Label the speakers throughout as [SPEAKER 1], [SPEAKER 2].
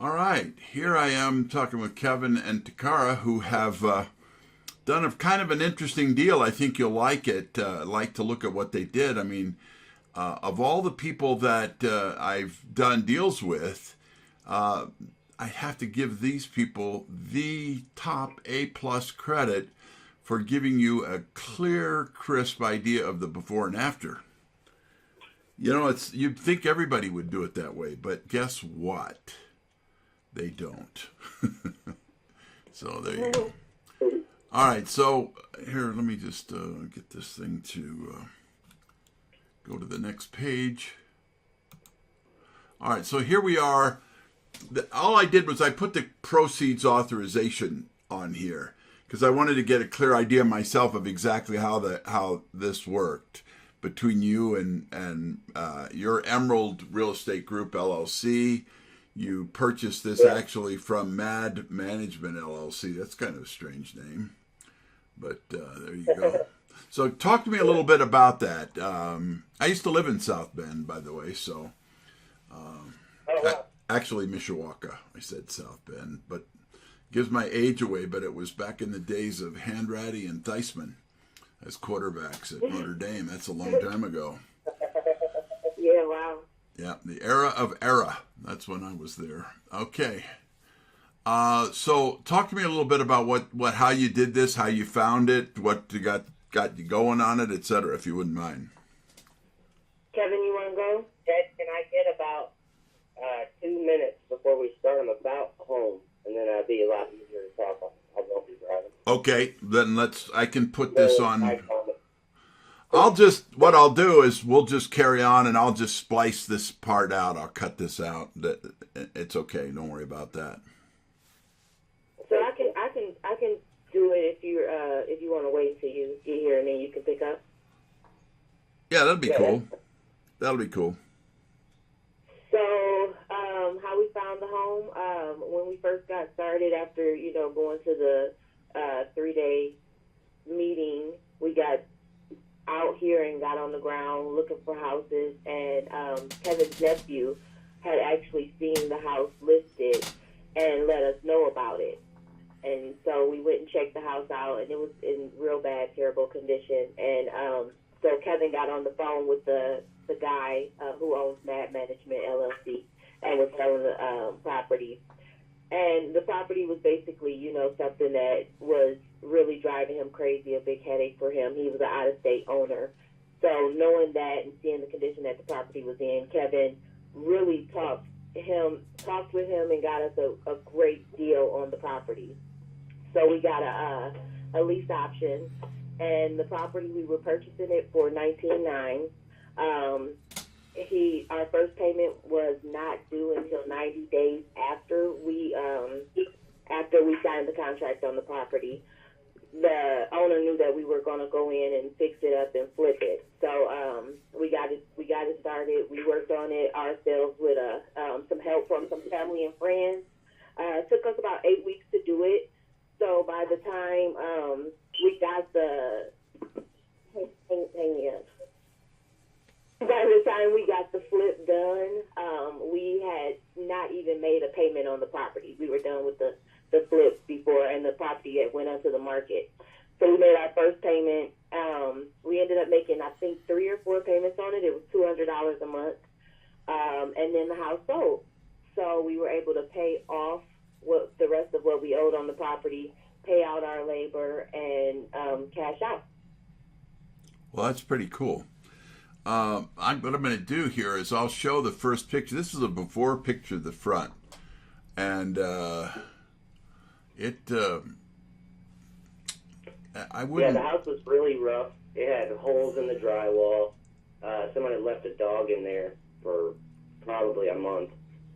[SPEAKER 1] All right, here I am talking with Kevin and TaCarra, who have done a kind of an interesting deal. I think you'll like it. Like to look at what they did. I mean, of all the people that I've done deals with, I have to give these people the top A plus credit for giving you a clear, crisp idea of the before and after. You know, it's you'd think everybody would do it that way, but guess what? They don't. So there you go. All right, so here, let me just get this thing to go to the next page. All right, so here we are. All I did was I put the proceeds authorization on here because I wanted to get a clear idea myself of exactly how this worked between you and your Emerald Real Estate Group LLC. You purchased this actually from Mad Management LLC. That's kind of a strange name, but there you go. So talk to me a little bit about that. I used to live in South Bend, by the way, so actually Mishawaka. I said South Bend, but gives my age away, but it was back in the days of Hanratty and Theismann as quarterbacks at Notre Dame. That's a long time ago.
[SPEAKER 2] Yeah, wow.
[SPEAKER 1] Yeah, the era of era. That's when I was there. Okay. So talk to me a little bit about how you did this, how you found it, what you got you going on it, etc., if you wouldn't mind.
[SPEAKER 2] Kevin, you want to go? Can I get about 2 minutes before we start? I'm about home, and then it'll be a lot easier to talk. I won't be driving.
[SPEAKER 1] Okay, then I can put this on. What I'll do is we'll just carry on and I'll just splice this part out. I'll cut this out. It's okay. Don't worry about that.
[SPEAKER 2] So I can do it if you want to wait until you get here and then you can pick up.
[SPEAKER 1] Yeah, that'd be cool. That'll be cool.
[SPEAKER 2] So, how we found the home, when we first got started after, going to the 3-day meeting, we got out here and got on the ground looking for houses, and Kevin's nephew had actually seen the house listed and let us know about it. And so we went and checked the house out, and it was in real bad, terrible condition. And so Kevin got on the phone with the guy who owns Mad Management LLC and was selling the property. And the property was basically, something that was really driving him crazy, a big headache for him. He was an out-of-state owner. So knowing that and seeing the condition that the property was in, Kevin really talked with him and got us a great deal on the property. So we got a lease option, and the property, we were purchasing it for $19,900. Our first payment was not due until 90 days after we signed the contract on the property. The owner knew that we were going to go in and fix it up and flip it. So we got it started. We worked on it ourselves with some help from some family and friends. It took us about 8 weeks to do it. So by the time we got the by the time we got the flip done, we had not even made a payment on the property. We were done with the flip before, and the property had went onto the market. So we made our first payment. We ended up making, I think, 3 or 4 payments on it. It was $200 a month. And then the house sold. So we were able to pay off the rest of what we owed on the property, pay out our labor, and cash out.
[SPEAKER 1] Well, that's pretty cool. What I'm going to do here is I'll show the first picture. This is a before picture of the front. And I wouldn't...
[SPEAKER 3] Yeah, the house was really rough. It had holes in the drywall. Someone had left a dog in there for probably a month.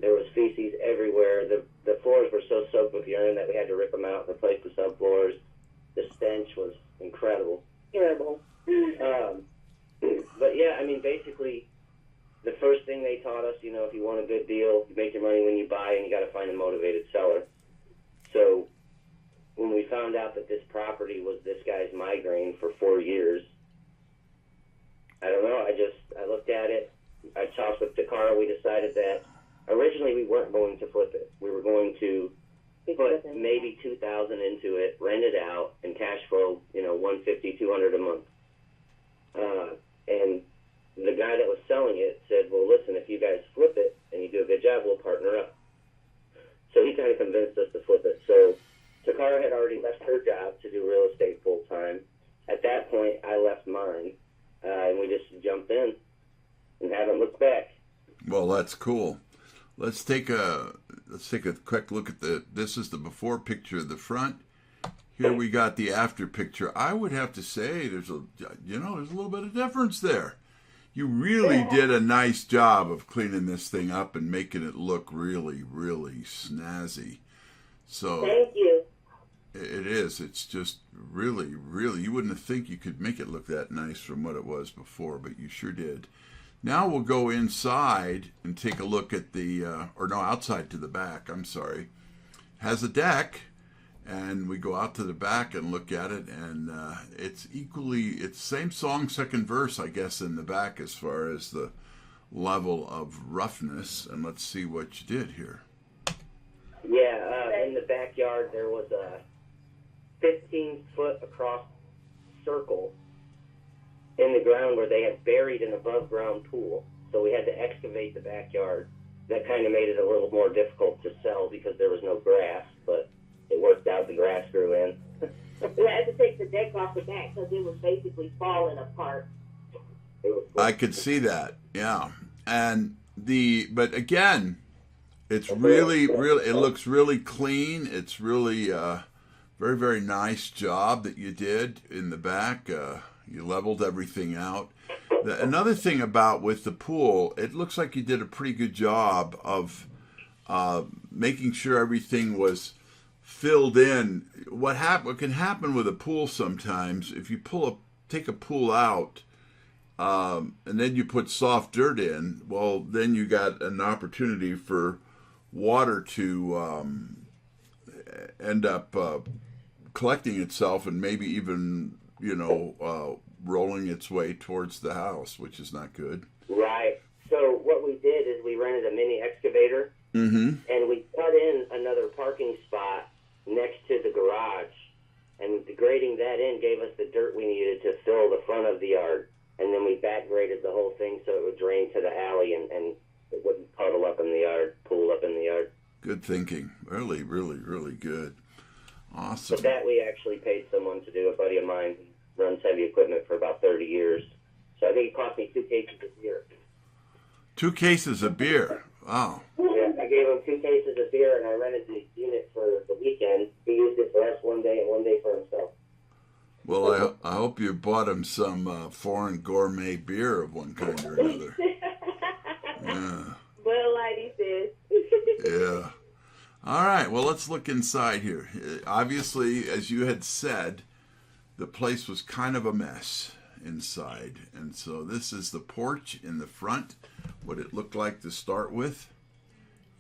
[SPEAKER 3] There was feces everywhere. The floors were so soaked with urine that we had to rip them out and replace the subfloors. The stench was incredible.
[SPEAKER 2] Terrible.
[SPEAKER 3] But yeah, I mean, basically, the first thing they taught us, if you want a good deal, you make your money when you buy, and you got to find a motivated seller. So when we found out that this property was this guy's migraine for 4 years, I don't know. I looked at it. I talked with TaCarra. We decided that originally we weren't going to flip it. We were going to put
[SPEAKER 2] $6,000.
[SPEAKER 3] maybe $2,000 into it, rent it out, and cash flow, $150, $200 a month. And the guy that was selling it said, well, listen, if you guys flip it and you do a good job, we'll partner up. So he kind of convinced us to flip it. So TaCarra had already left her job to do real estate full time. At that point, I left mine, and we just jumped in and haven't looked back.
[SPEAKER 1] Well, that's cool. Let's take a quick look at this is the before picture of the front. Here we got the after picture. I would have to say there's a little bit of difference there. You really did a nice job of cleaning this thing up and making it look really, really snazzy. So
[SPEAKER 2] Thank you.
[SPEAKER 1] it is. It's just really, really, you wouldn't think you could make it look that nice from what it was before, but you sure did. Now we'll go inside and take a look at outside to the back, I'm sorry. Has a deck, and we go out to the back and look at it, and it's same song, second verse, I guess, in the back as far as the level of roughness. And let's see what you did here.
[SPEAKER 3] Yeah, in the backyard there was a 15-foot across circle in the ground where they had buried an above-ground pool. So we had to excavate the backyard. That kind of made it a little more difficult to sell because there was no grass, but it worked out. The grass grew in.
[SPEAKER 2] We had to take the deck off the back because it was basically falling apart.
[SPEAKER 1] I could see that, yeah. But again, it's really, it looks really clean. It's really very, very nice job that you did in the back. You leveled everything out. Another thing with the pool, it looks like you did a pretty good job of making sure everything was filled in. What can happen with a pool sometimes, if you take a pool out and then you put soft dirt in, well, then you got an opportunity for water to end up collecting itself and maybe even rolling its way towards the house, which is not good.
[SPEAKER 3] Right. So what we did is we rented a mini excavator, and we cut in another parking spot next to the garage, and grading that in gave us the dirt we needed to fill the front of the yard, and then we back graded the whole thing so it would drain to the alley and it wouldn't puddle up in the yard, pool up in the yard.
[SPEAKER 1] Good thinking. Really, really, really good. Awesome.
[SPEAKER 3] But that we actually paid someone to do. A buddy of mine runs heavy equipment for about 30 years. So I think it cost me 2 cases of beer.
[SPEAKER 1] 2 cases of beer. Wow.
[SPEAKER 3] Yeah, I gave him 2 cases of beer, and I rented the unit for the weekend. He used it for us one day and one day for himself.
[SPEAKER 1] Well, I hope you bought him some foreign gourmet beer of one kind or another. Yeah.
[SPEAKER 2] Bud Light, he says.
[SPEAKER 1] Yeah. All right. Well, let's look inside here. Obviously, as you had said, the place was kind of a mess inside. And so this is the porch in the front, what it looked like to start with.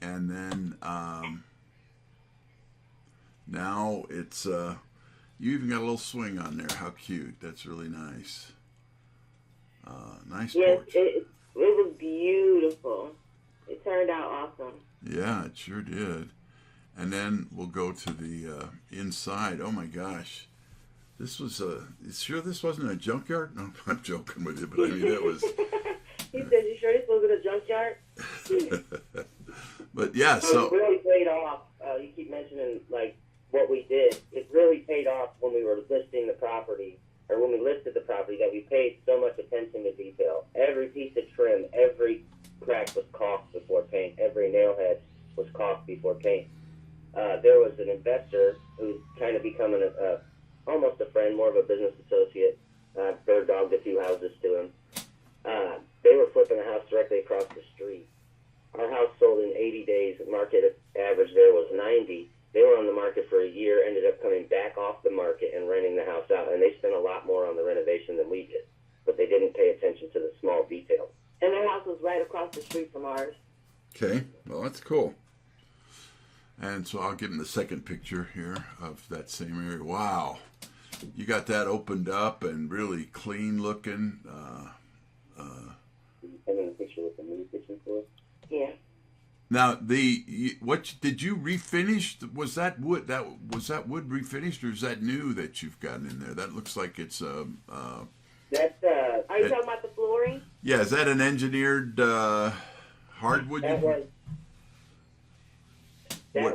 [SPEAKER 1] And then now it's, you even got a little swing on there. How cute. That's really nice. Nice porch.
[SPEAKER 2] Yes, it was beautiful. It turned out awesome.
[SPEAKER 1] Yeah, it sure did. And then we'll go to the inside. Oh my gosh. This was sure this wasn't a junkyard? No, I'm joking with you, but I mean, it was.
[SPEAKER 2] He said, you sure this wasn't a junkyard?
[SPEAKER 1] But yeah, so.
[SPEAKER 3] It really paid off. You keep mentioning, like, what we did. It really paid off when we were listing the property, or when we listed the property, that we paid so much attention to detail. Every piece of trim, every crack was caulked before paint. Every nailhead was caulked before paint. There was an investor who's kind of becoming almost a friend, more of a business associate. Bird dogged a few houses to him. They were flipping a house directly across the street. Our house sold in 80 days. Market average there was 90. They were on the market for a year, ended up coming back off the market and renting the house out. And they spent a lot more on the renovation than we did. But they didn't pay attention to the small details.
[SPEAKER 2] And their house was right across the street from ours.
[SPEAKER 1] Okay, well, that's cool. And so I'll give him the second picture here of that same area. Wow. You got that opened up and really clean looking.
[SPEAKER 3] Sending a picture with the mini kitchen for us?
[SPEAKER 2] Yeah.
[SPEAKER 1] Now what did you refinish? Was that wood refinished, or is that new that you've gotten in there? That looks like it's
[SPEAKER 3] That's
[SPEAKER 2] Are you talking about the flooring?
[SPEAKER 1] yeah. Is that an engineered hardwood?
[SPEAKER 3] that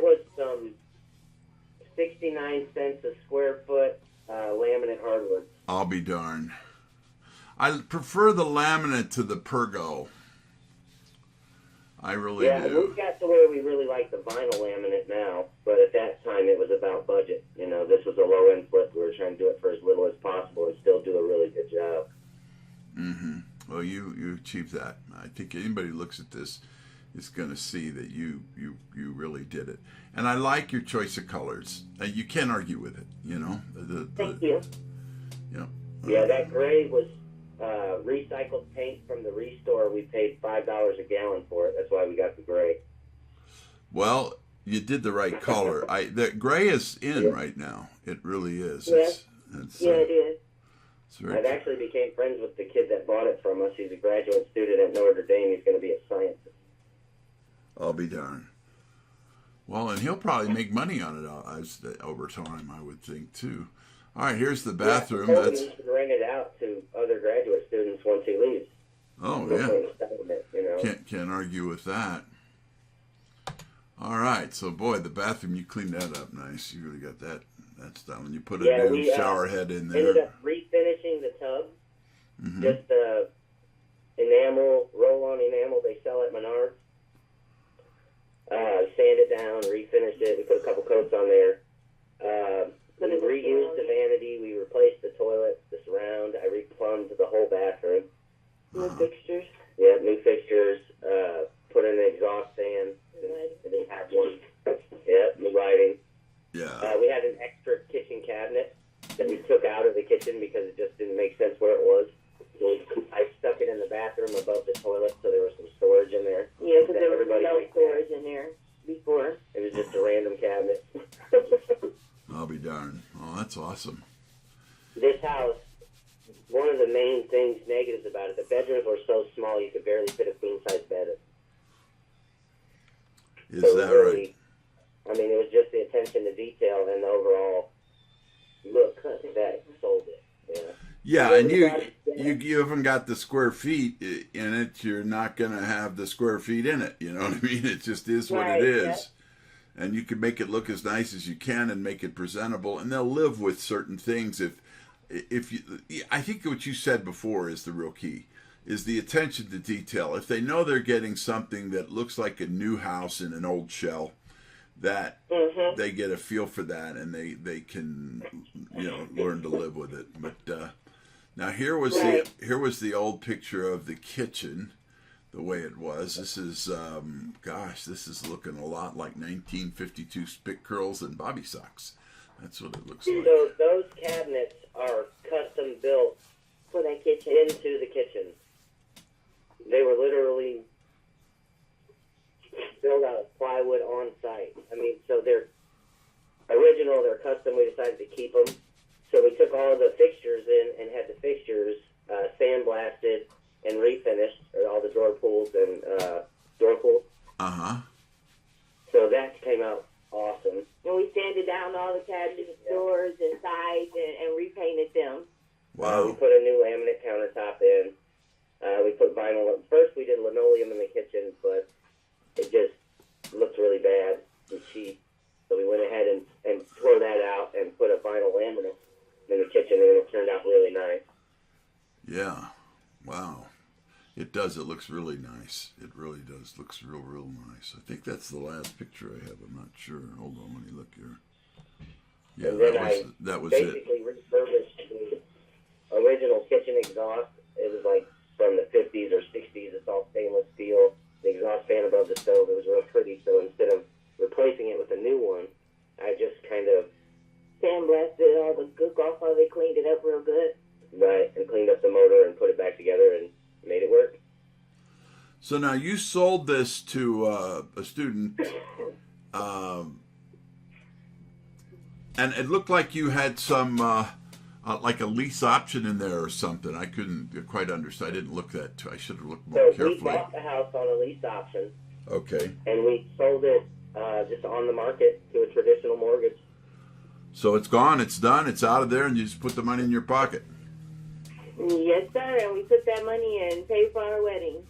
[SPEAKER 3] was some 69 cents a square foot laminate hardwood.
[SPEAKER 1] I'll be darned. I prefer the laminate to the pergo. I really do.
[SPEAKER 3] We've got to where we really like the vinyl laminate now, but at that time it was about budget. You know, this was a low end flip. We were trying to do it for as little as possible and still do a really good job.
[SPEAKER 1] Mm-hmm. Well, you achieved that. I think anybody who looks at this is going to see that you really did it. And I like your choice of colors. You can't argue with it. You know.
[SPEAKER 2] Thank you.
[SPEAKER 1] You know,
[SPEAKER 3] Yeah, that gray was recycled paint from the Restore. We paid $5 a gallon for it. That's why we got the gray.
[SPEAKER 1] Well, you did the right color. The gray is in right now. It really is.
[SPEAKER 2] Yeah. It is.
[SPEAKER 1] It's very
[SPEAKER 3] I've actually became friends with the kid that bought it from us. He's a graduate student at Notre Dame. He's going to be a scientist.
[SPEAKER 1] I'll be darned. Well, and he'll probably make money on it over time, I would think, too. All right, here's the bathroom.
[SPEAKER 3] Yeah, he can rent it out to other graduate students once he leaves.
[SPEAKER 1] Oh,
[SPEAKER 3] No
[SPEAKER 1] yeah.
[SPEAKER 3] point in stopping it, you know.
[SPEAKER 1] Can't argue with that. All right, so boy, the bathroom, you cleaned that up nice. You really got that. That's done. When you put a new shower head in there.
[SPEAKER 3] Ended up refinishing the tub.
[SPEAKER 1] Mm-hmm.
[SPEAKER 3] Just enamel, roll-on enamel they sell at Menards. Sand it down, refinished it. We put a couple coats on there. We reused the vanity. We replaced the toilet, the surround. I replumbed the whole bathroom.
[SPEAKER 2] New fixtures.
[SPEAKER 3] Yeah, new fixtures. Put in an exhaust fan. I didn't have one. Yeah, new lighting.
[SPEAKER 1] Yeah.
[SPEAKER 3] We had an extra kitchen cabinet that we took out of the kitchen because it just didn't make sense where it was. So I stuck it in the bathroom above the toilet, so there was some storage in there.
[SPEAKER 2] Yeah, because there was no storage in there before.
[SPEAKER 3] It was just a random cabinet.
[SPEAKER 1] I'll be darned. Oh, that's awesome.
[SPEAKER 3] This house, one of the main things, negatives about it, the bedrooms were so small you could barely fit a queen-size bed in.
[SPEAKER 1] Is
[SPEAKER 3] So
[SPEAKER 1] that
[SPEAKER 3] really,
[SPEAKER 1] right?
[SPEAKER 3] I mean, it was just the attention to detail and the overall look that sold it. Yeah.
[SPEAKER 1] Yeah, and you haven't got the square feet in it. You're not going to have the square feet in it. You know what I mean? It just is what
[SPEAKER 2] Right,
[SPEAKER 1] it is.
[SPEAKER 2] yeah.
[SPEAKER 1] And you can make it look as nice as you can and make it presentable. And they'll live with certain things. If you, I think what you said before is the real key, is the attention to detail. If they know they're getting something that looks like a new house in an old shell, that they get a feel for that, and they can learn to live with it. But now here was the old picture of the kitchen, the way it was. This is this is looking a lot like 1952 spit curls and bobby socks. That's what it looks like.
[SPEAKER 3] So those cabinets are custom built
[SPEAKER 2] For that kitchen.
[SPEAKER 3] into the kitchen. They were literally built out of plywood on site. I mean, so they're original, they're custom. We decided to keep them. So we took all the fixtures in and had the fixtures sandblasted and refinished, or all the drawer pulls and door pulls.
[SPEAKER 1] Uh-huh.
[SPEAKER 3] So that came out awesome.
[SPEAKER 2] And we sanded down all the cabinets, doors, and sides, and repainted them.
[SPEAKER 3] We
[SPEAKER 1] Wow.
[SPEAKER 3] put a new laminate countertop in. We put vinyl up. First, we did linoleum in the kitchen, but it just looked really bad and cheap. So we went ahead and tore that out and put a vinyl laminate in the kitchen, and it turned out really nice.
[SPEAKER 1] Yeah. Wow. It does. It looks really nice. It really does. Looks real nice. I think that's the last picture I have. I'm not sure. Hold on. Let me look here. Yeah,
[SPEAKER 3] And then
[SPEAKER 1] that was it.
[SPEAKER 3] basically refurbished the original kitchen exhaust. It was like from the 50s or 60s. It's all stainless steel. The exhaust fan above the stove, it was real pretty. So instead of replacing it with a new one, I just kind of
[SPEAKER 2] Sandblasted all the gook off of it, cleaned it up real good.
[SPEAKER 3] and cleaned up the motor and put it back together and made it work.
[SPEAKER 1] So now you sold this to a student, and it looked like you had some like a lease option in there or something. I couldn't quite understand. I didn't look that. I should have looked more
[SPEAKER 3] So we
[SPEAKER 1] carefully.
[SPEAKER 3] bought the house on a lease option.
[SPEAKER 1] Okay.
[SPEAKER 3] and we sold it just on the market to a traditional mortgage.
[SPEAKER 1] So it's gone, it's done, it's out of there, and you just put the money in your pocket.
[SPEAKER 2] Yes, sir. And we put that money in, paid for our wedding.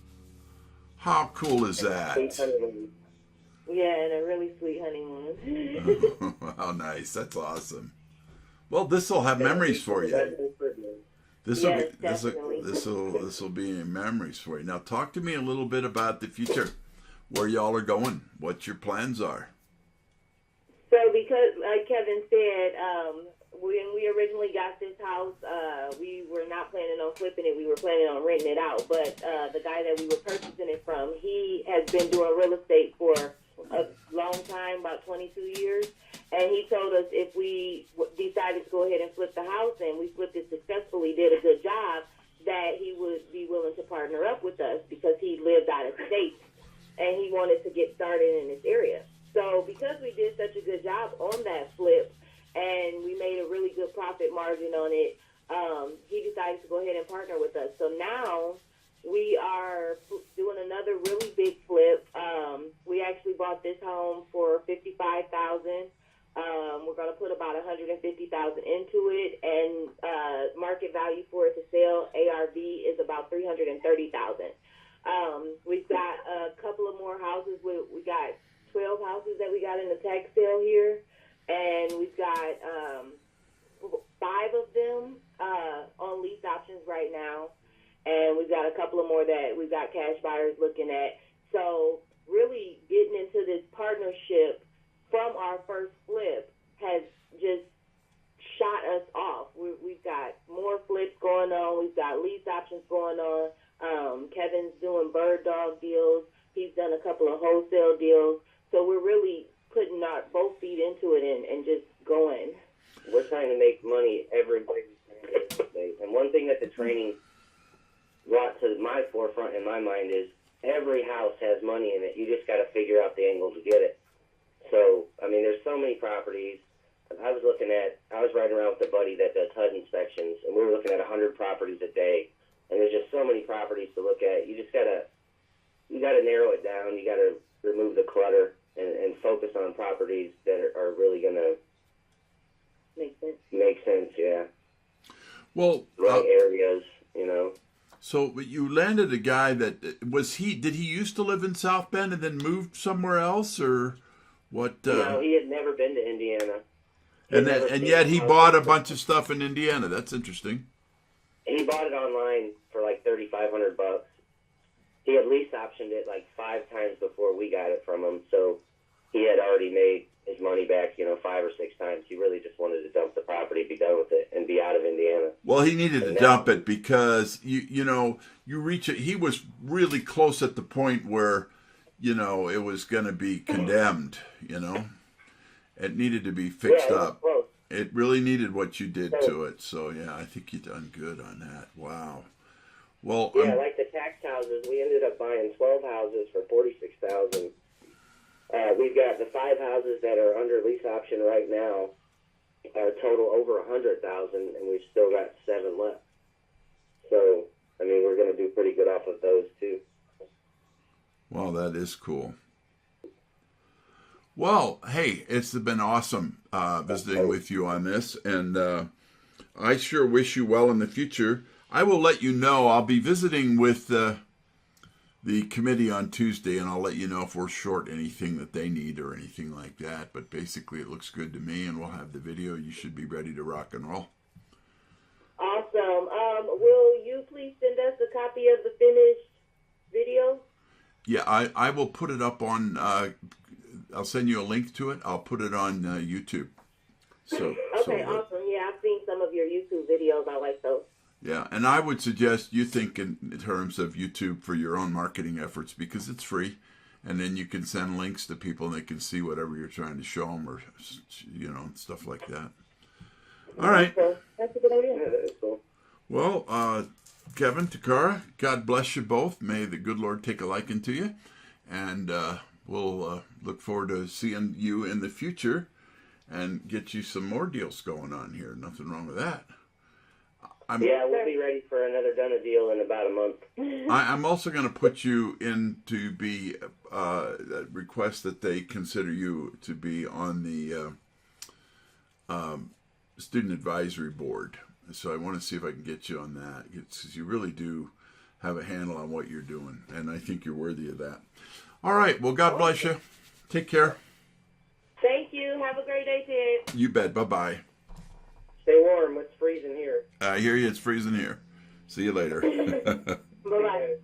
[SPEAKER 1] How cool is
[SPEAKER 3] Sweet
[SPEAKER 1] that?
[SPEAKER 3] honeymoon.
[SPEAKER 2] Yeah, and a really sweet honeymoon.
[SPEAKER 1] How nice. That's awesome. Well, this will have
[SPEAKER 3] Yeah,
[SPEAKER 1] memories for you.
[SPEAKER 3] that's improvement.
[SPEAKER 1] This will
[SPEAKER 2] Yes,
[SPEAKER 1] be
[SPEAKER 2] definitely.
[SPEAKER 1] this will be memories for you. Now, talk to me a little bit about the future, where y'all are going, what your plans are.
[SPEAKER 2] So, because, like Kevin said, when we originally got this house, we were not planning on flipping it. We were planning on renting it out. But the guy that we were purchasing it from, he has been doing real estate for a long time, about 22 years. And he told us if we decided to go ahead and flip the house, and we flipped it successfully, did a good job, that he would be willing to partner up with us because he lived out of state and he wanted to get started in this area. So because we did such a good job on that flip and we made a really good profit margin on it, he decided to go ahead and partner with us. So now we are doing another really big flip. We actually bought this home for $55,000. We're going to put about $150,000 into it, and market value for it to sell, ARV, is about $330,000. We've got a couple of more houses. We got 12 houses that we got in the tax sale here, and we've got 5 of them on lease options right now, and we've got a couple of more that we've got cash buyers looking at. So really getting into this partnership from our first flip has just shot us off. We've got more flips going on. We've got lease options going on. Kevin's doing bird dog deals. He's done a couple of wholesale deals. So we're really putting our both feet into it and just going.
[SPEAKER 3] We're trying to make money every way we can. And one thing that the training brought to my forefront in my mind is every house has money in it. You just got to figure out the angle to get it. So, I mean, there's so many properties. I was riding around with a buddy that does HUD inspections, and we were looking at 100 properties a day. And there's just so many properties to look at. You gotta narrow it down. You gotta remove the clutter and focus on properties that are really gonna make sense. Yeah.
[SPEAKER 1] Well,
[SPEAKER 3] Right areas, you know.
[SPEAKER 1] So you landed a guy that did he used to live in South Bend and then moved somewhere else, or what?
[SPEAKER 3] No, he had never been to Indiana.
[SPEAKER 1] And yet he bought a bunch of stuff in Indiana. That's interesting.
[SPEAKER 3] He bought it online for like $3,500. He had lease optioned it like 5 times before we got it from him, so he had already made his money back, 5 or 6 times. He really just wanted to dump the property, be done with it, and be out of Indiana.
[SPEAKER 1] Well, he needed to dump it because you reach it. He was really close at the point where, it was going to be condemned. It needed to be fixed up.
[SPEAKER 3] Close.
[SPEAKER 1] It really needed what you did to it. So yeah, I think you done good on that. Wow. Well,
[SPEAKER 3] yeah, like the tax houses, we ended up buying 12 houses for $46,000. We've got the 5 houses that are under lease option right now, total over $100,000, and we've still got 7 left. So, I mean, we're going to do pretty good off of those too.
[SPEAKER 1] Well, that is cool. Well, hey, it's been awesome visiting with you on this, and I sure wish you well in the future. I will let you know. I'll be visiting with the committee on Tuesday, and I'll let you know if we're short anything that they need or anything like that. But basically, it looks good to me, and we'll have the video. You should be ready to rock and roll.
[SPEAKER 2] Awesome. Will you please send us a copy of the finished video?
[SPEAKER 1] Yeah, I will put it up on, I'll send you a link to it. I'll put it on YouTube.
[SPEAKER 2] Okay, awesome. Yeah, I've seen some of your YouTube videos. I like those.
[SPEAKER 1] Yeah, and I would suggest you think in terms of YouTube for your own marketing efforts because it's free, and then you can send links to people and they can see whatever you're trying to show them or, stuff like that. All right.
[SPEAKER 2] That's a good idea.
[SPEAKER 3] Yeah, that is cool.
[SPEAKER 1] Well, Kevin, TaCarra, God bless you both. May the good Lord take a liking to you, and we'll look forward to seeing you in the future and get you some more deals going on here. Nothing wrong with that.
[SPEAKER 3] Yeah, we'll be ready for another done a deal in about a month.
[SPEAKER 1] I'm also going to put you in to be request that they consider you to be on the student advisory board. So I want to see if I can get you on that, because you really do have a handle on what you're doing, and I think you're worthy of that. All right. Well, God bless you. Take care.
[SPEAKER 2] Thank you. Have a great day, Ted.
[SPEAKER 1] You bet. Bye-bye.
[SPEAKER 3] Stay warm. It's freezing here.
[SPEAKER 1] I hear you. It's freezing here. See you later.
[SPEAKER 2] Bye-bye.